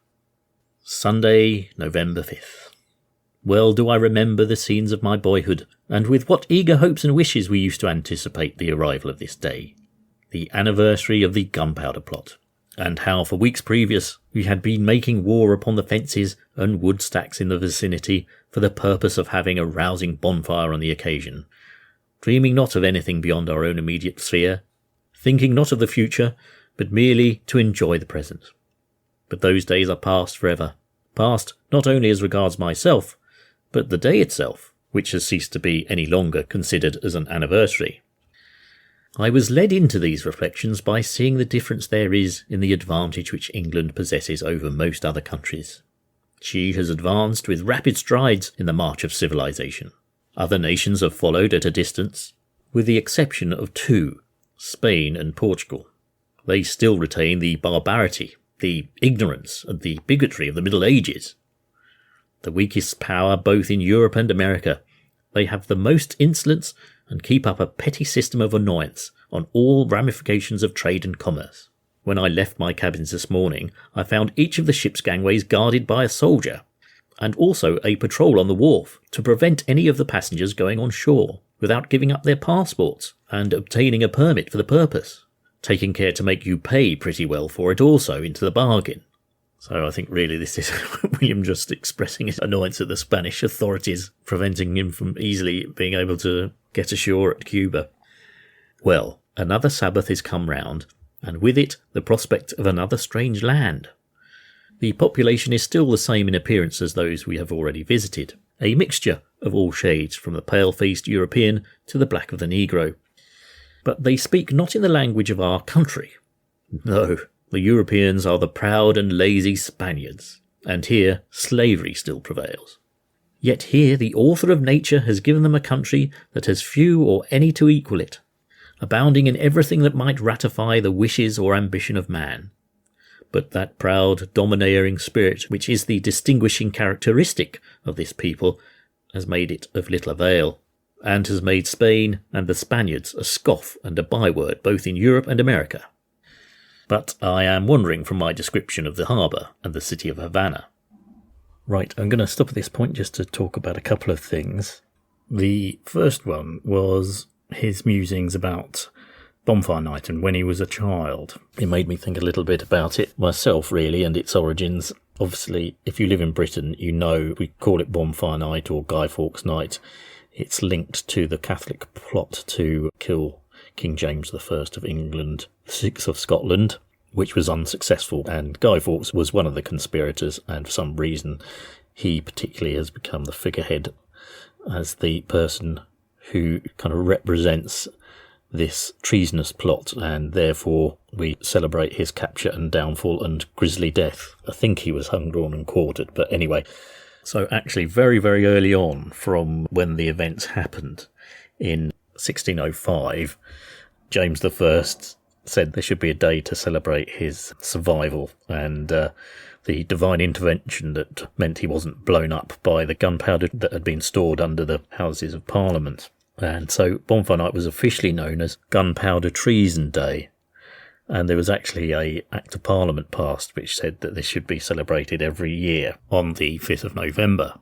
Sunday, November 5th. Well do I remember the scenes of my boyhood, and with what eager hopes and wishes we used to anticipate the arrival of this day, the anniversary of the gunpowder plot, and how for weeks previous we had been making war upon the fences and wood stacks in the vicinity for the purpose of having a rousing bonfire on the occasion, dreaming not of anything beyond our own immediate sphere, thinking not of the future, but merely to enjoy the present. But those days are past forever, past not only as regards myself, but the day itself, which has ceased to be any longer considered as an anniversary. I was led into these reflections by seeing the difference there is in the advantage which England possesses over most other countries. She has advanced with rapid strides in the march of civilization. Other nations have followed at a distance, with the exception of two, Spain and Portugal. They still retain the barbarity, the ignorance, and the bigotry of the Middle Ages. The weakest power both in Europe and America, they have the most insolence and keep up a petty system of annoyance on all ramifications of trade and commerce. When I left my cabins this morning, I found each of the ship's gangways guarded by a soldier, and also a patrol on the wharf to prevent any of the passengers going on shore without giving up their passports and obtaining a permit for the purpose, taking care to make you pay pretty well for it also into the bargain. So I think really this is William just expressing his annoyance at the Spanish authorities, preventing him from easily being able to get ashore at Cuba. Well, another Sabbath is come round, and with it the prospect of another strange land. The population is still the same in appearance as those we have already visited, a mixture of all shades from the pale-faced European to the black of the Negro. But they speak not in the language of our country. No, the Europeans are the proud and lazy Spaniards, and here slavery still prevails. Yet here the author of nature has given them a country that has few or any to equal it, abounding in everything that might ratify the wishes or ambition of man. But that proud, domineering spirit which is the distinguishing characteristic of this people has made it of little avail, and has made Spain and the Spaniards a scoff and a byword both in Europe and America. But I am wandering from my description of the harbour and the city of Havana. Right, I'm going to stop at this point just to talk about a couple of things. The first one was his musings about bonfire night and when he was a child. It made me think a little bit about it myself, really, and its origins. Obviously, if you live in Britain, you know we call it bonfire night or Guy Fawkes night. It's linked to the Catholic plot to kill King James I of England, VI of Scotland, which was unsuccessful, and Guy Fawkes was one of the conspirators, and for some reason he particularly has become the figurehead as the person who kind of represents this treasonous plot, and therefore we celebrate his capture and downfall and grisly death. I think he was hung, drawn and quartered, but anyway. So actually very, very early on from when the events happened in 1605, James I said there should be a day to celebrate his survival and the divine intervention that meant he wasn't blown up by the gunpowder that had been stored under the Houses of Parliament. And so Bonfire Night was officially known as Gunpowder Treason Day. And there was actually an Act of Parliament passed which said that this should be celebrated every year on the 5th of November.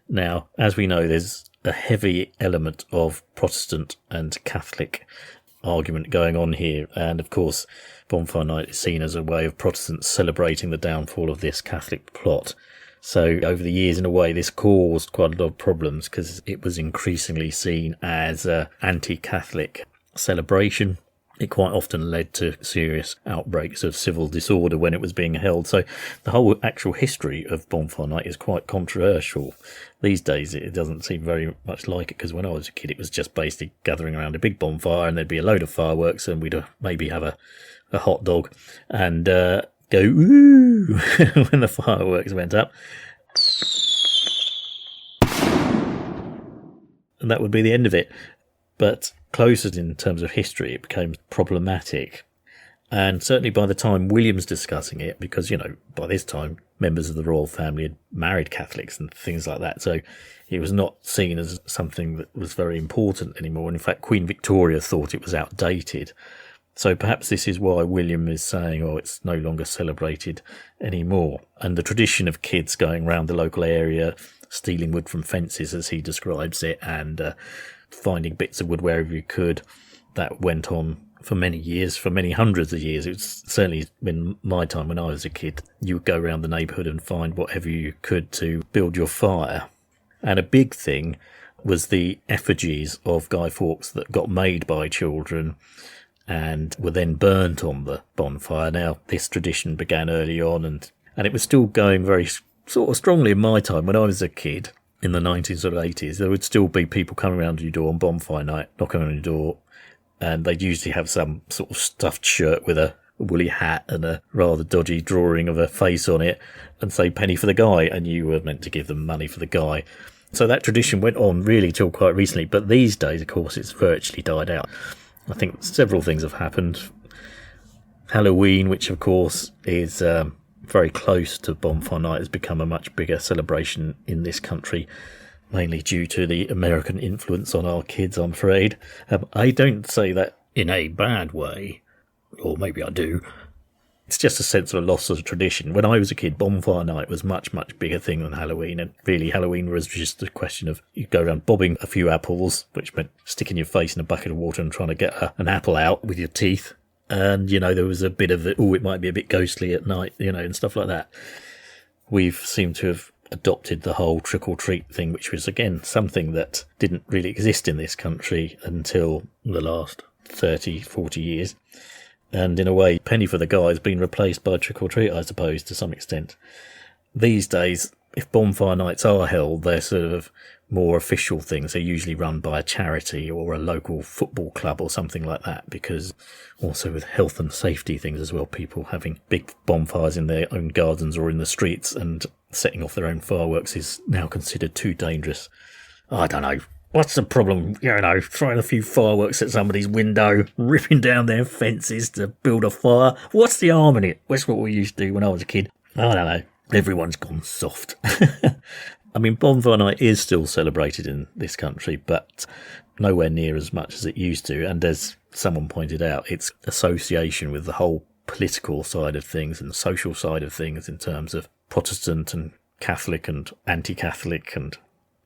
Now, as we know, there's a heavy element of Protestant and Catholic argument going on here, and of course Bonfire Night is seen as a way of Protestants celebrating the downfall of this Catholic plot. So over the years, in a way, this caused quite a lot of problems because it was increasingly seen as an anti-Catholic celebration. It quite often led to serious outbreaks of civil disorder when it was being held. So the whole actual history of Bonfire Night is quite controversial. These days it doesn't seem very much like it, because when I was a kid it was just basically gathering around a big bonfire and there'd be a load of fireworks and we'd maybe have a hot dog and go ooh when the fireworks went up. And that would be the end of it. But closer in terms of history, it became problematic. And certainly by the time William's discussing it, because, by this time, members of the royal family had married Catholics and things like that. So it was not seen as something that was very important anymore. And in fact, Queen Victoria thought it was outdated. So perhaps this is why William is saying, it's no longer celebrated anymore. And the tradition of kids going around the local area, stealing wood from fences, as he describes it, and finding bits of wood wherever you could, that went on for many years, for many hundreds of years. It was certainly in my time when I was a kid. You would go around the neighbourhood and find whatever you could to build your fire. And a big thing was the effigies of Guy Fawkes that got made by children and were then burnt on the bonfire. Now, this tradition began early on, and it was still going very sort of strongly in my time when I was a kid in the 90s or 80s. There would still be people coming around to your door on bonfire night, knocking on your door, and they'd usually have some sort of stuffed shirt with a woolly hat and a rather dodgy drawing of a face on it and say penny for the guy, and you were meant to give them money for the guy. So that tradition went on really till quite recently, but these days, of course, it's virtually died out. I think several things have happened. Halloween, which of course is very close to bonfire night, has become a much bigger celebration in this country, mainly due to the American influence on our kids, I'm afraid. I don't say that in a bad way, or maybe I do. It's just a sense of a loss of tradition. When I was a kid, bonfire night was much, much bigger thing than Halloween, and really Halloween was just a question of you go around bobbing a few apples, which meant sticking your face in a bucket of water and trying to get an apple out with your teeth. And, there was a bit of it might be a bit ghostly at night, and stuff like that. We've seemed to have adopted the whole trick-or-treat thing, which was, again, something that didn't really exist in this country until the last 30, 40 years. And in a way, penny for the guy has been replaced by trick-or-treat, I suppose, to some extent. These days, if bonfire nights are held, they're sort of more official things. They're usually run by a charity or a local football club or something like that, because also with health and safety things as well, people having big bonfires in their own gardens or in the streets and setting off their own fireworks is now considered too dangerous. I don't know. What's the problem, throwing a few fireworks at somebody's window, ripping down their fences to build a fire? What's the harm in it? That's what we used to do when I was a kid. I don't know. Everyone's gone soft. I mean, bonfire night is still celebrated in this country, but nowhere near as much as it used to. And as someone pointed out, its association with the whole political side of things and social side of things in terms of Protestant and Catholic and anti-Catholic and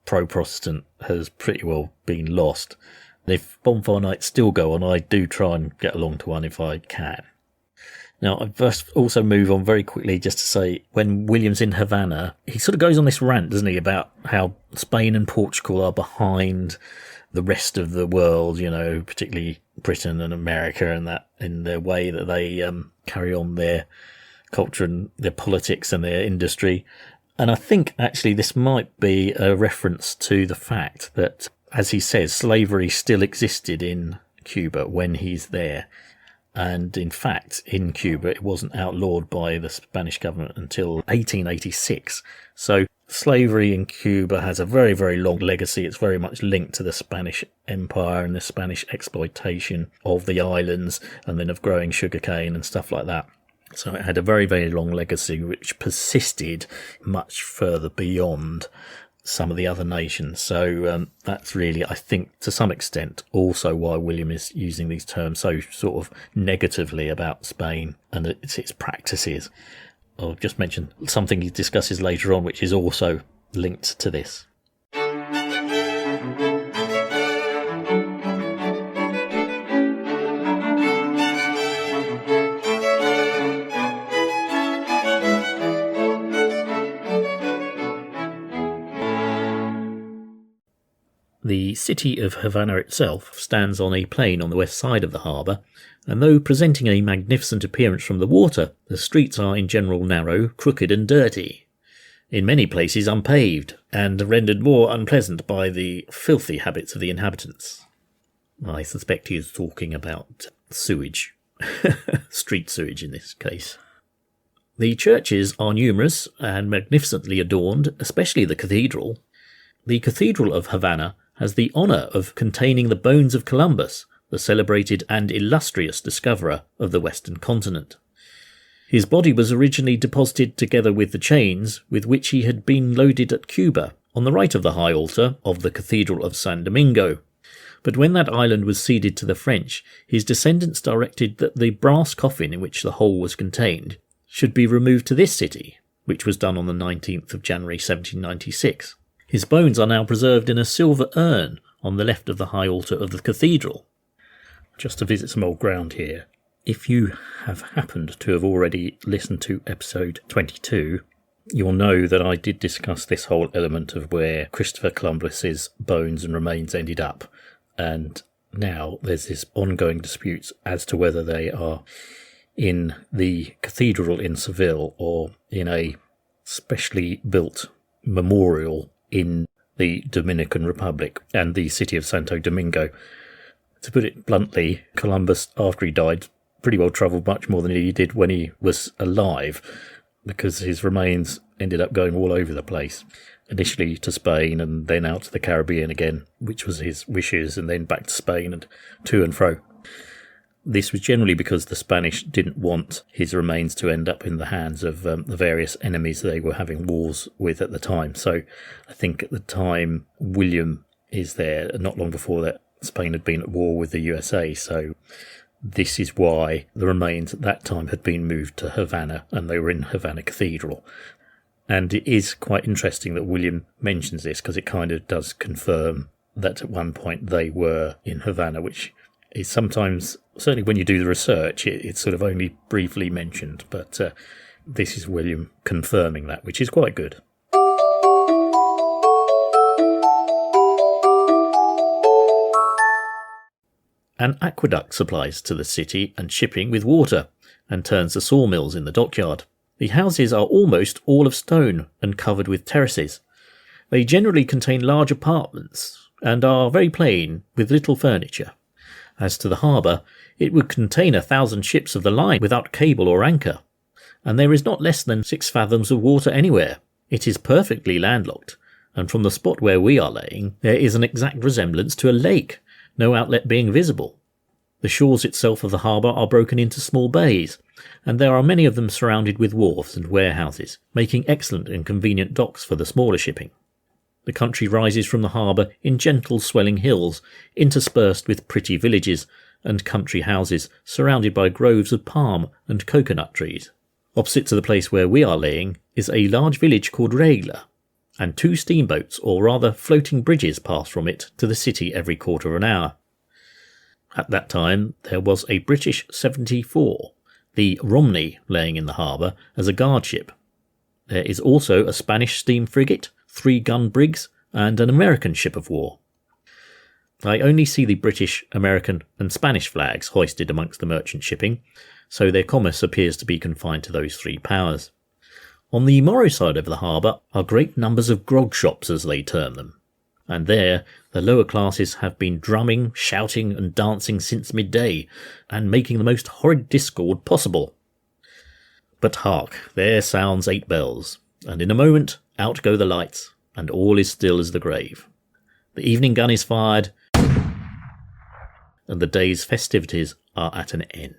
pro-Protestant has pretty well been lost. And if bonfire nights still go on, I do try and get along to one if I can. Now, I must also move on very quickly just to say, when William's in Havana, he sort of goes on this rant, doesn't he, about how Spain and Portugal are behind the rest of the world, particularly Britain and America, and that in their way that they carry on their culture and their politics and their industry. And I think actually this might be a reference to the fact that, as he says, slavery still existed in Cuba when he's there. And in fact, in Cuba, it wasn't outlawed by the Spanish government until 1886. So slavery in Cuba has a very, very long legacy. It's very much linked to the Spanish Empire and the Spanish exploitation of the islands and then of growing sugarcane and stuff like that. So it had a very, very long legacy which persisted much further beyond some of the other nations. So that's really, I think, to some extent, also why William is using these terms so sort of negatively about Spain and its practices. I'll just mention something he discusses later on, which is also linked to this. The city of Havana itself stands on a plain on the west side of the harbour, and though presenting a magnificent appearance from the water, the streets are in general narrow, crooked and dirty, in many places unpaved, and rendered more unpleasant by the filthy habits of the inhabitants. I suspect he is talking about sewage, street sewage in this case. The churches are numerous and magnificently adorned, especially the cathedral. The Cathedral of Havana has the honour of containing the bones of Columbus, the celebrated and illustrious discoverer of the western continent. His body was originally deposited together with the chains with which he had been loaded at Cuba, on the right of the high altar of the Cathedral of San Domingo. But when that island was ceded to the French, his descendants directed that the brass coffin in which the whole was contained should be removed to this city, which was done on the 19th of January 1796. His bones are now preserved in a silver urn on the left of the high altar of the cathedral. Just to visit some old ground here, if you have happened to have already listened to episode 22, you'll know that I did discuss this whole element of where Christopher Columbus's bones and remains ended up, and now there's this ongoing dispute as to whether they are in the cathedral in Seville or in a specially built memorial in the Dominican Republic and the city of Santo Domingo. To put it bluntly, Columbus, after he died, pretty well travelled much more than he did when he was alive, because his remains ended up going all over the place. Initially to Spain and then out to the Caribbean again, which was his wishes, and then back to Spain and to and fro. This was generally because the Spanish didn't want his remains to end up in the hands of the various enemies they were having wars with at the time. So I think at the time William is there, not long before that Spain had been at war with the USA. So this is why the remains at that time had been moved to Havana, and they were in Havana Cathedral. And it is quite interesting that William mentions this, because it kind of does confirm that at one point they were in Havana, which is sometimes, certainly when you do the research, it's sort of only briefly mentioned. But this is William confirming that, which is quite good. An aqueduct supplies to the city and shipping with water, and turns the sawmills in the dockyard. The houses are almost all of stone and covered with terraces. They generally contain large apartments and are very plain, with little furniture. As to the harbour, it would contain 1,000 ships of the line without cable or anchor, and there is not less than 6 fathoms of water anywhere. It is perfectly landlocked, and from the spot where we are laying, there is an exact resemblance to a lake, no outlet being visible. The shores itself of the harbour are broken into small bays, and there are many of them surrounded with wharves and warehouses, making excellent and convenient docks for the smaller shipping. The country rises from the harbour in gentle swelling hills, interspersed with pretty villages and country houses surrounded by groves of palm and coconut trees. Opposite to the place where we are laying is a large village called Regla, and 2 steamboats, or rather floating bridges, pass from it to the city every quarter of an hour. At that time there was a British 74, the Romney, laying in the harbour as a guard ship. There is also a Spanish steam frigate, 3 gun brigs, and an American ship of war. I only see the British, American and Spanish flags hoisted amongst the merchant shipping, so their commerce appears to be confined to those 3 powers. On the Morro side of the harbour are great numbers of grog shops, as they term them, and there the lower classes have been drumming, shouting and dancing since midday, and making the most horrid discord possible. But hark, there sounds 8 bells, and in a moment out go the lights, and all is still as the grave. The evening gun is fired, and the day's festivities are at an end.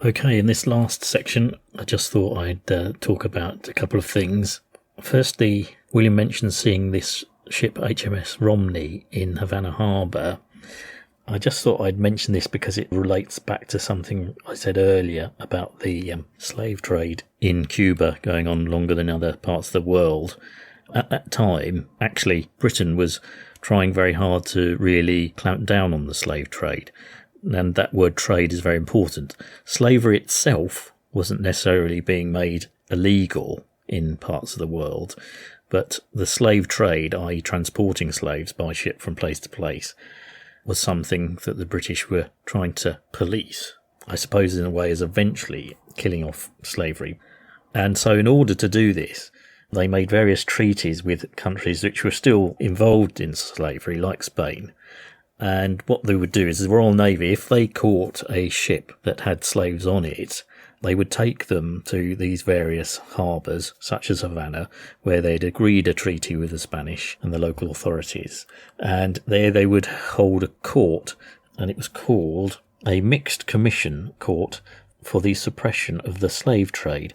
Okay, in this last section, I just thought I'd talk about a couple of things. Firstly, William mentioned seeing this ship HMS Romney in Havana Harbour. I just thought I'd mention this because it relates back to something I said earlier about the slave trade in Cuba going on longer than other parts of the world. At that time, actually, Britain was trying very hard to really clamp down on the slave trade. And that word trade is very important. Slavery itself wasn't necessarily being made illegal in parts of the world, but the slave trade, i.e. transporting slaves by ship from place to place, was something that the British were trying to police, I suppose in a way as eventually killing off slavery. And so in order to do this, they made various treaties with countries which were still involved in slavery, like Spain. And what they would do is the Royal Navy, if they caught a ship that had slaves on it, they would take them to these various harbours, such as Havana, where they'd agreed a treaty with the Spanish and the local authorities. And there they would hold a court and it was called a Mixed Commission Court for the Suppression of the Slave Trade.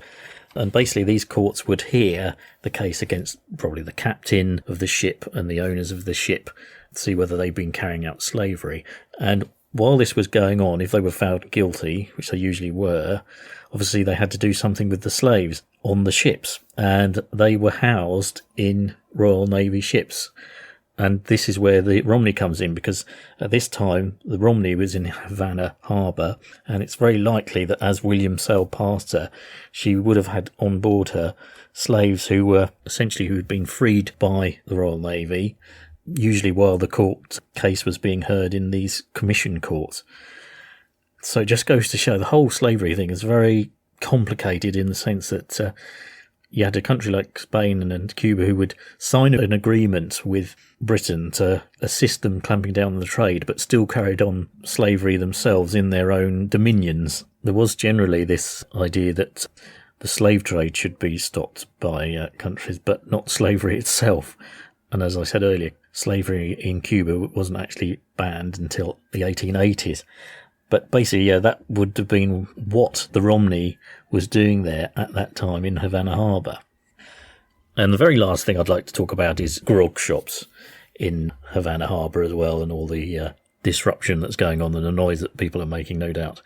And basically these courts would hear the case against probably the captain of the ship and the owners of the ship, see whether they'd been carrying out slavery. And while this was going on, if they were found guilty, which they usually were, obviously they had to do something with the slaves on the ships, and they were housed in Royal Navy ships. And this is where the Romney comes in, because at this time the Romney was in Havana harbour, and it's very likely that as William sailed past her, she would have had on board her slaves who had been freed by the Royal Navy, usually while the court case was being heard in these commission courts. So it just goes to show the whole slavery thing is very complicated, in the sense that you had a country like Spain and Cuba who would sign an agreement with Britain to assist them clamping down on the trade, but still carried on slavery themselves in their own dominions. There was generally this idea that the slave trade should be stopped by countries, but not slavery itself. And as I said earlier, slavery in Cuba wasn't actually banned until the 1880s. But basically, that would have been what the Romney was doing there at that time in Havana Harbour. And the very last thing I'd like to talk about is grog shops in Havana Harbour as well, and all the disruption that's going on and the noise that people are making, no doubt.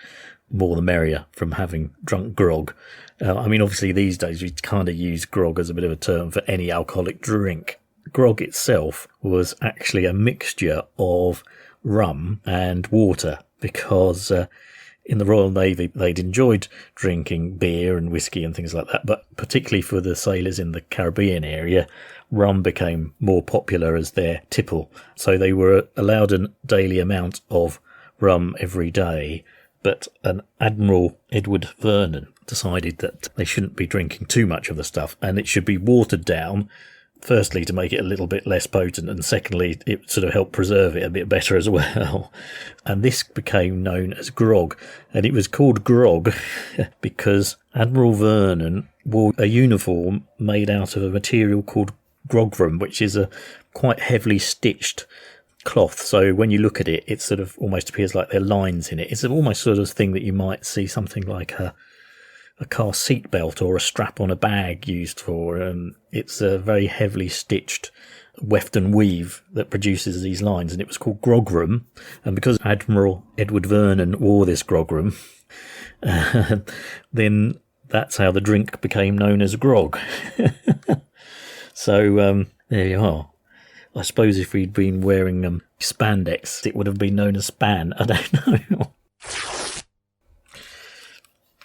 More the merrier from having drunk grog. Obviously these days we kind of use grog as a bit of a term for any alcoholic drink. Grog itself was actually a mixture of rum and water, because in the Royal Navy they'd enjoyed drinking beer and whiskey and things like that, but particularly for the sailors in the Caribbean area, rum became more popular as their tipple. So they were allowed a daily amount of rum every day, but an Admiral Edward Vernon decided that they shouldn't be drinking too much of the stuff, and it should be watered down, firstly to make it a little bit less potent, and secondly it sort of helped preserve it a bit better as well. And this became known as grog, and it was called grog because Admiral Vernon wore a uniform made out of a material called grogram, which is a quite heavily stitched cloth. So when you look at it, it sort of almost appears like there are lines in it. It's almost sort of thing that you might see something like a car seat belt or a strap on a bag used for. It's a very heavily stitched weft and weave that produces these lines, and it was called grogram. And because Admiral Edward Vernon wore this grogram, then that's how the drink became known as grog. So there you are. I suppose if we'd been wearing spandex, it would have been known as span. I don't know.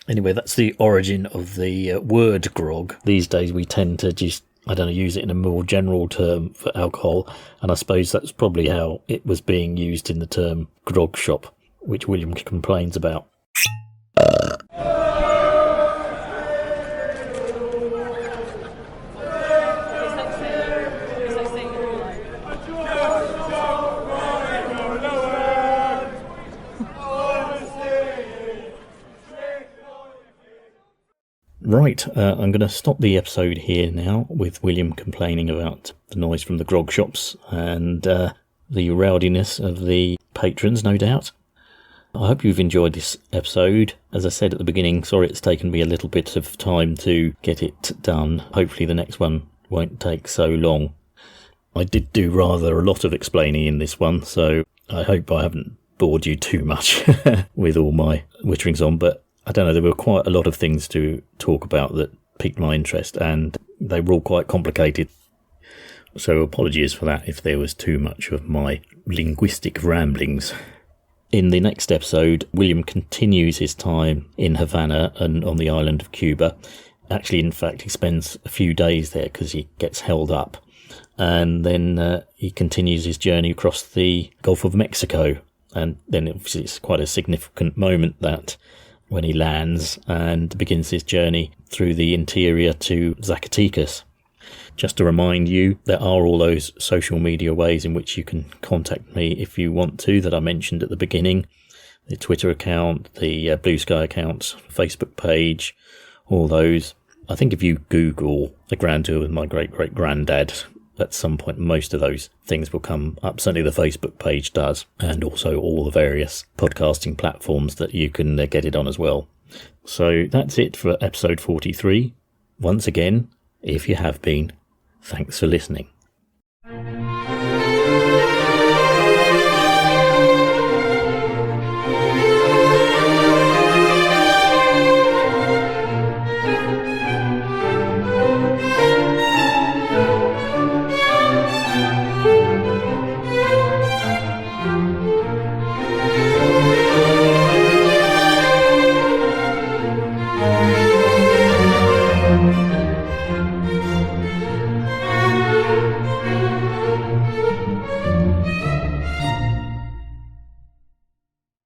Anyway, that's the origin of the word grog. These days we tend to just, use it in a more general term for alcohol, and I suppose that's probably how it was being used in the term grog shop, which William complains about. Right, I'm going to stop the episode here now with William complaining about the noise from the grog shops and the rowdiness of the patrons, no doubt. I hope you've enjoyed this episode. As I said at the beginning, sorry it's taken me a little bit of time to get it done. Hopefully the next one won't take so long. I did do rather a lot of explaining in this one, so I hope I haven't bored you too much with all my witterings on, but I don't know, there were quite a lot of things to talk about that piqued my interest, and they were all quite complicated. So apologies for that if there was too much of my linguistic ramblings. In the next episode, William continues his time in Havana and on the island of Cuba. Actually, in fact, he spends a few days there because he gets held up. And then he continues his journey across the Gulf of Mexico. And then obviously it's quite a significant moment that when he lands and begins his journey through the interior to Zacatecas. Just to remind you, there are all those social media ways in which you can contact me if you want to, that I mentioned at the beginning. The Twitter account, the Blue Sky account, Facebook page, all those. I think if you Google The Grand Tour with My Great Great Grandad, at some point most of those things will come up. Certainly the Facebook page does, and also all the various podcasting platforms that you can get it on as well. So that's it for episode 43. Once again, if you have been, thanks for listening.